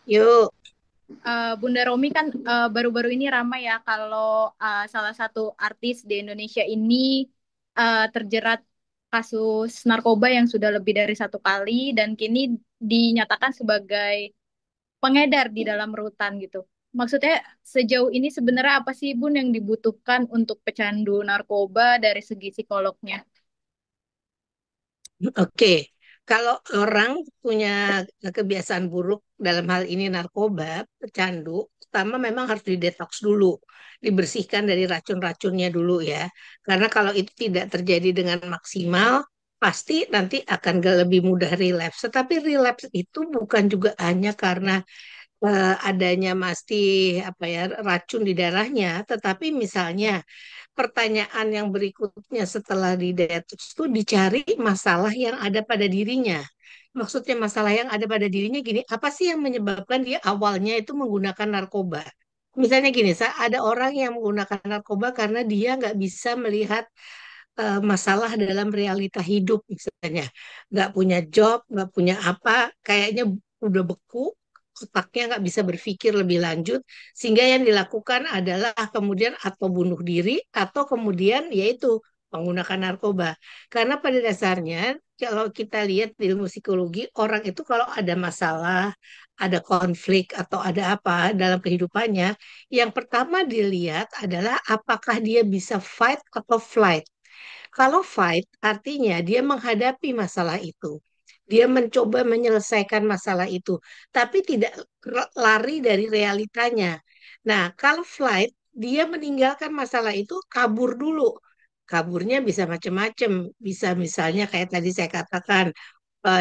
Yuk, Bunda Romi kan baru-baru ini ramai ya kalau salah satu artis di Indonesia ini terjerat kasus narkoba yang sudah lebih dari satu kali dan kini dinyatakan sebagai pengedar di dalam rutan gitu. Maksudnya sejauh ini sebenarnya apa sih Bun yang dibutuhkan untuk pecandu narkoba dari segi psikolognya? oke. Kalau orang punya kebiasaan buruk dalam hal ini narkoba, pecandu, pertama memang harus didetoks dulu, dibersihkan dari racun-racunnya dulu ya. Karena kalau itu tidak terjadi dengan maksimal, pasti nanti akan lebih mudah relapse. Tetapi relapse itu bukan juga hanya karena adanya masih apa ya racun di darahnya, tetapi misalnya pertanyaan yang berikutnya setelah di detox itu dicari masalah yang ada pada dirinya. Maksudnya masalah yang ada pada dirinya gini, apa sih yang menyebabkan dia awalnya itu menggunakan narkoba? Misalnya gini, ada orang yang menggunakan narkoba karena dia nggak bisa melihat masalah dalam realita hidup, misalnya nggak punya job, nggak punya apa, kayaknya udah beku, otaknya nggak bisa berpikir lebih lanjut, sehingga yang dilakukan adalah kemudian atau bunuh diri atau kemudian yaitu menggunakan narkoba. Karena pada dasarnya kalau kita lihat di ilmu psikologi, orang itu kalau ada masalah, ada konflik atau ada apa dalam kehidupannya, yang pertama dilihat adalah apakah dia bisa fight atau flight. Kalau fight, artinya dia menghadapi masalah itu. Dia mencoba menyelesaikan masalah itu, tapi tidak lari dari realitanya. Nah, kalau flight, dia meninggalkan masalah itu, kabur dulu. Kaburnya bisa macam-macam. Bisa misalnya kayak tadi saya katakan,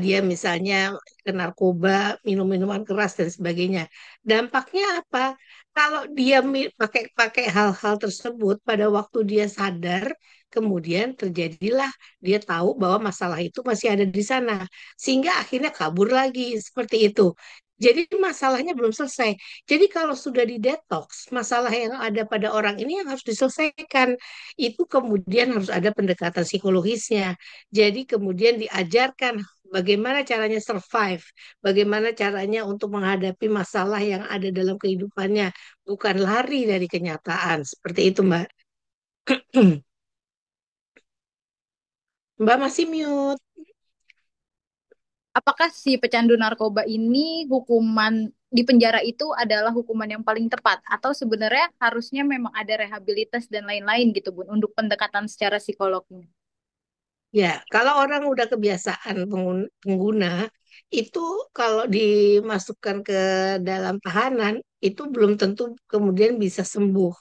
dia misalnya ke narkoba, minum minuman keras dan sebagainya. Dampaknya apa? Kalau dia pakai pakai hal-hal tersebut pada waktu dia sadar, kemudian terjadilah dia tahu bahwa masalah itu masih ada di sana, sehingga akhirnya kabur lagi seperti itu. Jadi masalahnya belum selesai. Jadi kalau sudah di detox, masalah yang ada pada orang ini yang harus diselesaikan. Itu kemudian harus ada pendekatan psikologisnya. Jadi kemudian diajarkan bagaimana caranya survive, bagaimana caranya untuk menghadapi masalah yang ada dalam kehidupannya, bukan lari dari kenyataan. Seperti itu, Mbak. Mbak masih mute. Apakah si pecandu narkoba ini hukuman di penjara itu adalah hukuman yang paling tepat atau sebenarnya harusnya memang ada rehabilitas dan lain-lain gitu Bun untuk pendekatan secara psikolognya? Ya, kalau orang udah kebiasaan pengguna, itu kalau dimasukkan ke dalam tahanan, itu belum tentu kemudian bisa sembuh.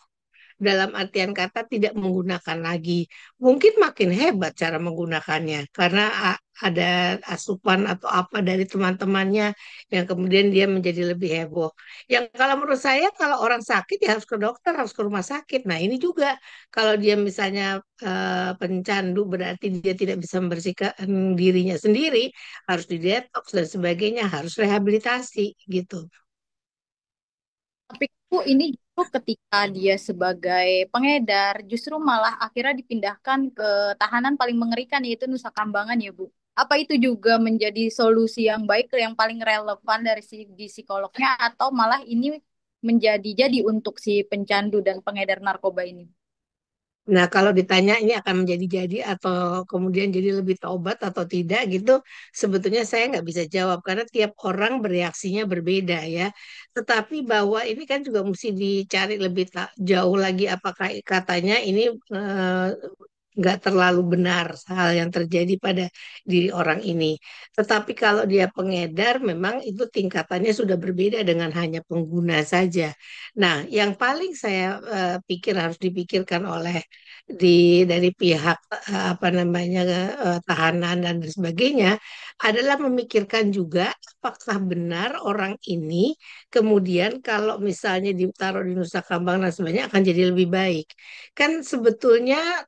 Dalam artian kata tidak menggunakan lagi. Mungkin makin hebat cara menggunakannya karena ada asupan atau apa dari teman-temannya yang kemudian dia menjadi lebih heboh. Yang kalau menurut saya kalau orang sakit ya harus ke dokter, harus ke rumah sakit. Nah, ini juga kalau dia misalnya pencandu berarti dia tidak bisa membersihkan dirinya sendiri, harus didetoks dan sebagainya, harus rehabilitasi gitu. Tapi Bu, ini justru ketika dia sebagai pengedar justru malah akhirnya dipindahkan ke tahanan paling mengerikan yaitu Nusa Kambangan ya Bu. Apa itu juga menjadi solusi yang baik yang paling relevan dari segi psikolognya atau malah ini menjadi untuk si pencandu dan pengedar narkoba ini? Nah, kalau ditanya ini akan menjadi-jadi atau kemudian jadi lebih taubat atau tidak gitu, sebetulnya saya nggak bisa jawab karena tiap orang bereaksinya berbeda ya. Tetapi bahwa ini kan juga mesti dicari lebih jauh lagi apakah katanya ini eh, nggak terlalu benar hal yang terjadi pada diri orang ini. Tetapi kalau dia pengedar, memang itu tingkatannya sudah berbeda dengan hanya pengguna saja. Nah, yang paling saya pikir harus dipikirkan oleh dari pihak apa namanya tahanan dan sebagainya adalah memikirkan juga apakah benar orang ini kemudian kalau misalnya ditaruh di Nusa Kambangan dan sebagainya akan jadi lebih baik. Kan sebetulnya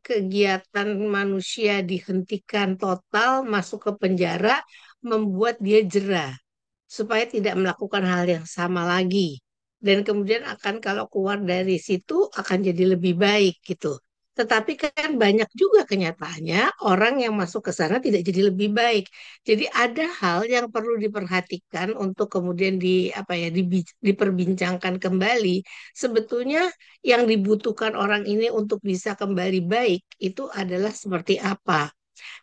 kegiatan manusia dihentikan total, masuk ke penjara, membuat dia jera supaya tidak melakukan hal yang sama lagi. Dan kemudian akan kalau keluar dari situ akan jadi lebih baik gitu. Tetapi kan banyak juga kenyataannya orang yang masuk ke sana tidak jadi lebih baik. Jadi ada hal yang perlu diperhatikan untuk kemudian diperbincangkan kembali. Sebetulnya yang dibutuhkan orang ini untuk bisa kembali baik itu adalah seperti apa?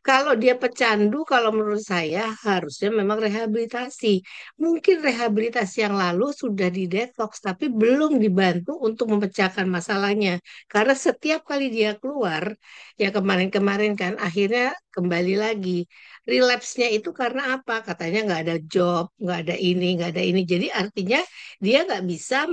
Kalau dia pecandu, kalau menurut saya harusnya memang rehabilitasi. Mungkin rehabilitasi yang lalu sudah didetoks, tapi belum dibantu untuk memecahkan masalahnya. Karena setiap kali dia keluar, ya kemarin-kemarin kan, akhirnya kembali lagi. Relapse-nya itu karena apa? Katanya nggak ada job, nggak ada ini, nggak ada ini. Jadi artinya dia nggak bisa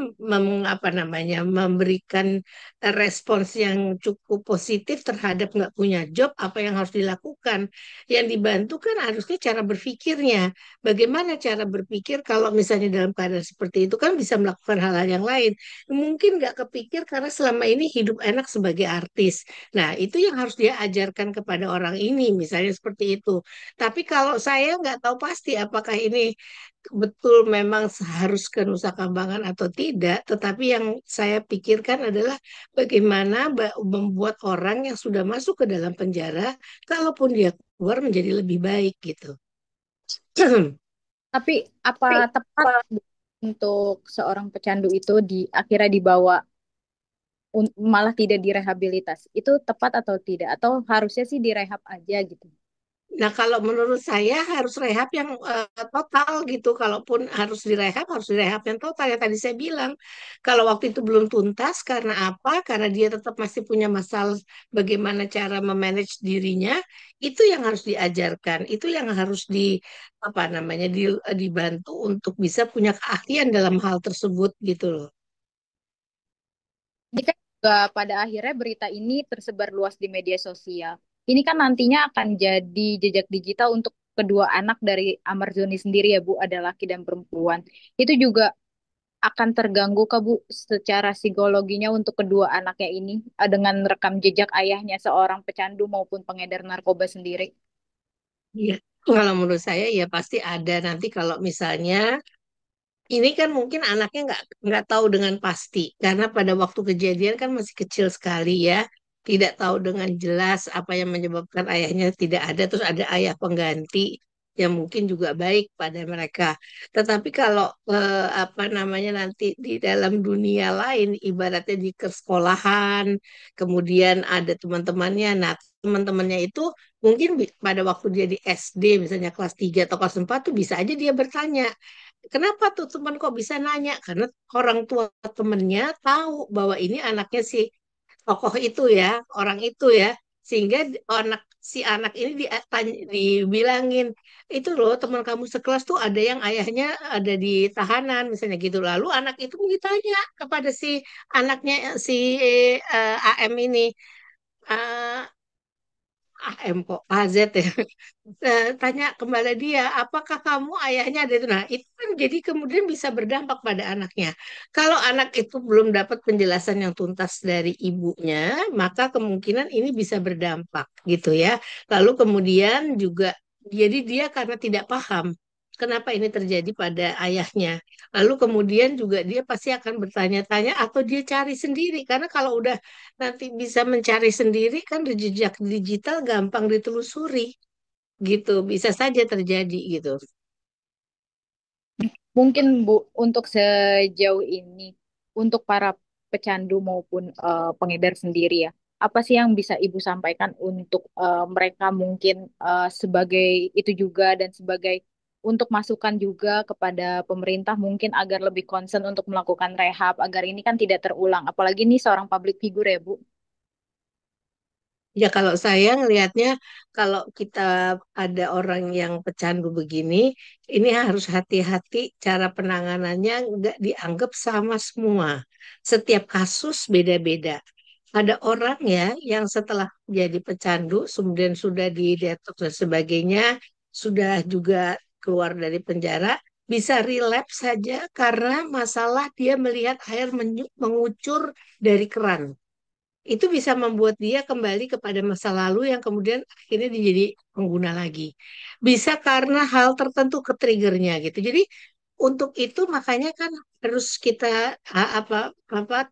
memberikan respons yang cukup positif terhadap nggak punya job, apa yang harus dilakukan. Yang dibantu kan harusnya cara berpikirnya. Bagaimana cara berpikir kalau misalnya dalam keadaan seperti itu kan bisa melakukan hal-hal yang lain. Mungkin nggak kepikir karena selama ini hidup enak sebagai artis. Nah, itu yang harus dia ajarkan kepada orang ini, misalnya seperti itu. Tapi kalau saya nggak tahu pasti apakah ini betul memang harus ke Nusa Kambangan atau tidak, tetapi yang saya pikirkan adalah bagaimana membuat orang yang sudah masuk ke dalam penjara, kalaupun dia keluar menjadi lebih baik gitu. Tapi apa tepat untuk seorang pecandu itu akhirnya dibawa malah tidak direhabilitas? Itu tepat atau tidak? Atau harusnya sih direhab aja gitu? Nah, kalau menurut saya harus rehab yang total gitu. Kalaupun harus direhab yang total. Yang tadi saya bilang, kalau waktu itu belum tuntas, karena apa? Karena dia tetap masih punya masalah bagaimana cara memanage dirinya, itu yang harus diajarkan. Itu yang harus apa namanya, dibantu untuk bisa punya keahlian dalam hal tersebut gitu loh. Ini kan juga pada akhirnya berita ini tersebar luas di media sosial. Ini kan nantinya akan jadi jejak digital untuk kedua anak dari Amar Zoni sendiri ya Bu, ada laki dan perempuan. Itu juga akan terganggu ke Bu secara psikologinya untuk kedua anaknya ini dengan rekam jejak ayahnya seorang pecandu maupun pengedar narkoba sendiri. Iya. Kalau menurut saya ya pasti ada nanti kalau misalnya ini kan mungkin anaknya nggak tahu dengan pasti karena pada waktu kejadian kan masih kecil sekali ya, tidak tahu dengan jelas apa yang menyebabkan ayahnya tidak ada, terus ada ayah pengganti yang mungkin juga baik pada mereka. Tetapi kalau apa namanya nanti di dalam dunia lain, ibaratnya di sekolahan, kemudian ada teman-temannya, nah teman-temannya itu mungkin pada waktu dia di SD misalnya kelas 3 atau kelas 4 tuh bisa aja dia bertanya. Kenapa tuh teman kok bisa nanya? Karena orang tua temennya tahu bahwa ini anaknya si tokoh itu ya, orang itu ya. Sehingga si anak ini dibilangin, itu loh teman kamu sekelas tuh ada yang ayahnya ada di tahanan misalnya gitu. Lalu anak itu ditanya kepada si anaknya si AM ini. eh, AM kok AZ ya. Tanya kembali dia, apakah kamu ayahnya ada itu? Nah, itu kan jadi kemudian bisa berdampak pada anaknya. Kalau anak itu belum dapat penjelasan yang tuntas dari ibunya, maka kemungkinan ini bisa berdampak gitu ya. Lalu kemudian juga jadi dia karena tidak paham kenapa ini terjadi pada ayahnya. Lalu kemudian juga dia pasti akan bertanya-tanya atau dia cari sendiri karena kalau udah nanti bisa mencari sendiri kan jejak digital gampang ditelusuri gitu, bisa saja terjadi gitu. Mungkin Bu, untuk sejauh ini, untuk para pecandu maupun pengedar sendiri ya, apa sih yang bisa Ibu sampaikan untuk mereka mungkin sebagai itu juga dan sebagai untuk masukan juga kepada pemerintah mungkin agar lebih concern untuk melakukan rehab agar ini kan tidak terulang. Apalagi ini seorang public figure ya Bu. Ya kalau saya ngelihatnya kalau kita ada orang yang pecandu begini, ini harus hati-hati cara penanganannya nggak dianggap sama semua. Setiap kasus beda-beda. Ada orang ya yang setelah jadi pecandu, kemudian sudah didetoks dan sebagainya, sudah juga keluar dari penjara, bisa relapse saja karena masalah dia melihat air mengucur dari keran. Itu bisa membuat dia kembali kepada masa lalu yang kemudian akhirnya dia jadi pengguna lagi. Bisa karena hal tertentu ke triggernya gitu. Jadi untuk itu makanya kan harus kita apa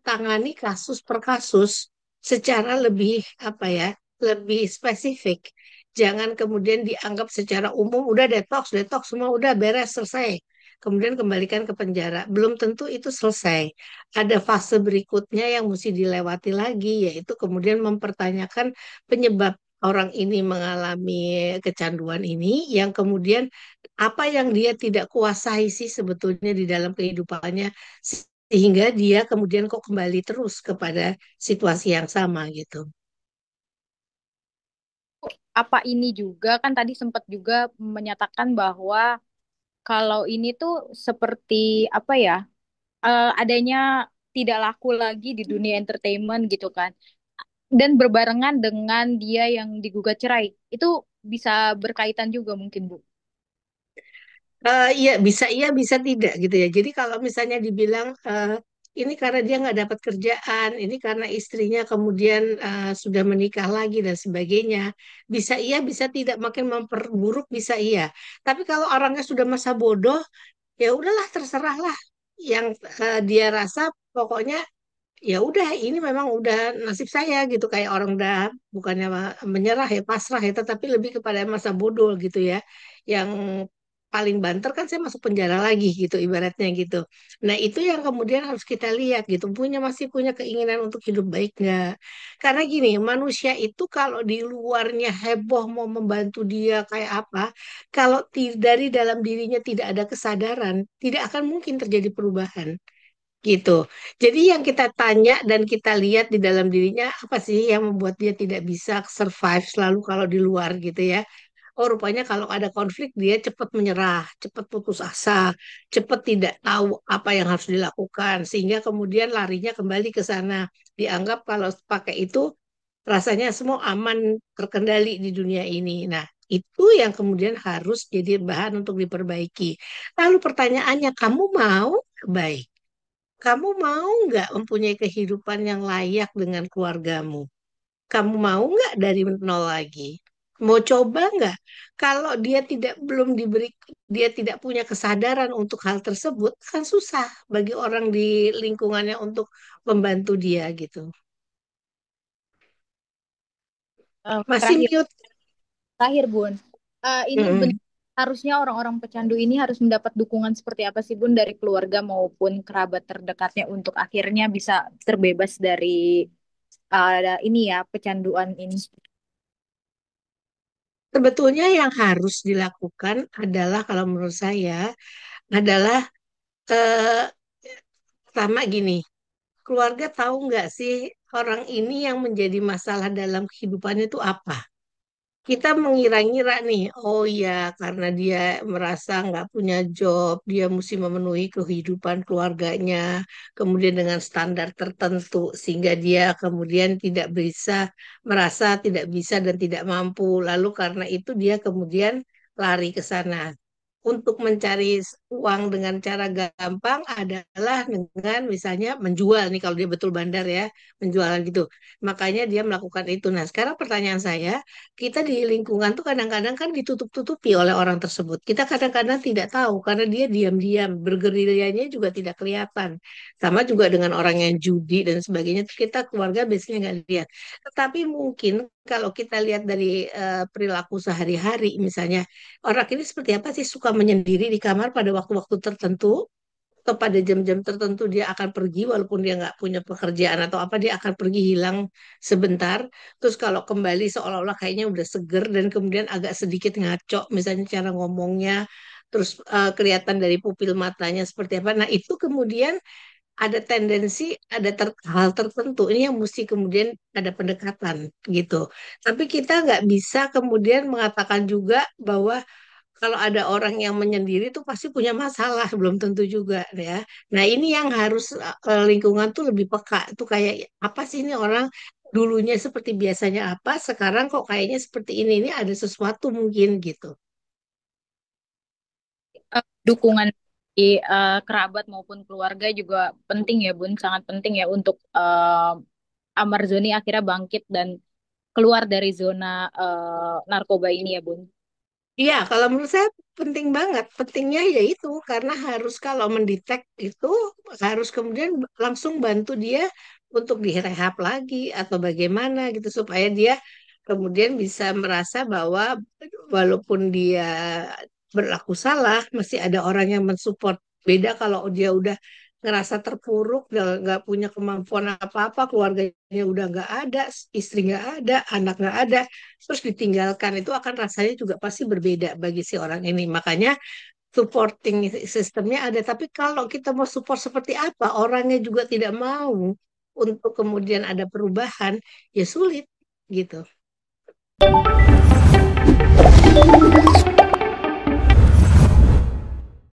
tangani kasus per kasus secara lebih apa ya, lebih spesifik. Jangan kemudian dianggap secara umum udah detox, detox semua udah beres selesai. Kemudian kembalikan ke penjara. Belum tentu itu selesai. Ada fase berikutnya yang mesti dilewati lagi, yaitu kemudian mempertanyakan penyebab orang ini mengalami kecanduan ini, yang kemudian apa yang dia tidak kuasai sih sebetulnya di dalam kehidupannya, sehingga dia kemudian kok kembali terus kepada situasi yang sama gitu. Apa ini juga kan tadi sempat juga menyatakan bahwa kalau ini tuh seperti apa ya, adanya tidak laku lagi di dunia entertainment gitu kan. Dan berbarengan dengan dia yang digugat cerai. Itu bisa berkaitan juga mungkin, Bu. Iya bisa tidak gitu ya. Jadi kalau misalnya dibilang ini karena dia nggak dapat kerjaan, ini karena istrinya kemudian sudah menikah lagi dan sebagainya, bisa iya, bisa tidak, makin memperburuk bisa iya. Tapi kalau orangnya sudah masa bodoh, ya udahlah terserahlah yang dia rasa, pokoknya ya udah ini memang udah nasib saya gitu, kayak orang udah bukannya menyerah ya, pasrah ya, tetapi lebih kepada masa bodoh gitu ya, yang paling banter kan saya masuk penjara lagi gitu ibaratnya gitu. Nah itu yang kemudian harus kita lihat gitu, masih punya keinginan untuk hidup baik nggak? Karena gini, manusia itu kalau di luarnya heboh mau membantu dia kayak apa, kalau dari dalam dirinya tidak ada kesadaran, tidak akan mungkin terjadi perubahan gitu. Jadi yang kita tanya dan kita lihat di dalam dirinya apa sih yang membuat dia tidak bisa survive selalu kalau di luar gitu ya. Oh, rupanya kalau ada konflik dia cepat menyerah, cepat putus asa, cepat tidak tahu apa yang harus dilakukan, sehingga kemudian larinya kembali ke sana. Dianggap kalau pakai itu rasanya semua aman, terkendali di dunia ini. Nah, itu yang kemudian harus jadi bahan untuk diperbaiki. Lalu pertanyaannya, kamu mau baik? Kamu mau nggak mempunyai kehidupan yang layak dengan keluargamu? Kamu mau nggak dari nol lagi? Mau coba nggak? Kalau dia tidak belum diberi, dia tidak punya kesadaran untuk hal tersebut, kan susah bagi orang di lingkungannya untuk membantu dia gitu. Masih Terakhir, mute. terakhir Bun. Ini Mm-mm. harusnya orang-orang pecandu ini harus mendapat dukungan seperti apa sih Bun dari keluarga maupun kerabat terdekatnya untuk akhirnya bisa terbebas dari ini ya pecanduan ini. Sebetulnya yang harus dilakukan adalah kalau menurut saya adalah eh, pertama gini, keluarga tahu nggak sih orang ini yang menjadi masalah dalam kehidupannya itu apa? Kita mengira-ngira nih, oh ya karena dia merasa nggak punya job, dia mesti memenuhi kehidupan keluarganya, kemudian dengan standar tertentu, sehingga dia kemudian tidak bisa, merasa tidak bisa dan tidak mampu. Lalu karena itu dia kemudian lari ke sana. Untuk mencari uang dengan cara gampang adalah dengan misalnya menjual nih, kalau dia betul bandar ya, menjualan gitu. Makanya dia melakukan itu. Nah, sekarang pertanyaan saya, kita di lingkungan tuh kadang-kadang kan ditutup-tutupi oleh orang tersebut. Kita kadang-kadang tidak tahu karena dia diam-diam, bergerilyanya juga tidak kelihatan. Sama juga dengan orang yang judi dan sebagainya, kita keluarga biasanya nggak lihat. Tetapi mungkin kalau kita lihat dari perilaku sehari-hari, misalnya orang ini seperti apa sih, suka menyendiri di kamar pada waktu-waktu tertentu, atau pada jam-jam tertentu dia akan pergi walaupun dia nggak punya pekerjaan atau apa, dia akan pergi hilang sebentar. Terus kalau kembali seolah-olah kayaknya udah seger dan kemudian agak sedikit ngaco, misalnya cara ngomongnya, terus kelihatan dari pupil matanya seperti apa. Nah itu kemudian ada tendensi, ada hal tertentu ini yang mesti kemudian ada pendekatan gitu. Tapi kita nggak bisa kemudian mengatakan juga bahwa kalau ada orang yang menyendiri itu pasti punya masalah, belum tentu juga ya. Nah, ini yang harus lingkungan tuh lebih peka. Itu kayak apa sih ini orang dulunya seperti biasanya apa, sekarang kok kayaknya seperti ini. Ini ada sesuatu mungkin gitu. Dukungan di kerabat maupun keluarga juga penting ya Bun, sangat penting ya untuk Amar Zoni akhirnya bangkit dan keluar dari zona narkoba ini ya Bun. Iya, kalau menurut saya penting banget. Pentingnya yaitu karena harus kalau mendetek itu harus kemudian langsung bantu dia untuk direhab lagi atau bagaimana gitu supaya dia kemudian bisa merasa bahwa walaupun dia berlaku salah, masih ada orang yang mensupport. Beda kalau dia udah ngerasa terpuruk, udah nggak punya kemampuan apa-apa, keluarganya udah nggak ada, istri nggak ada, anak nggak ada, terus ditinggalkan itu akan rasanya juga pasti berbeda bagi si orang ini. Makanya supporting sistemnya ada. Tapi kalau kita mau support seperti apa, orangnya juga tidak mau untuk kemudian ada perubahan, ya sulit gitu.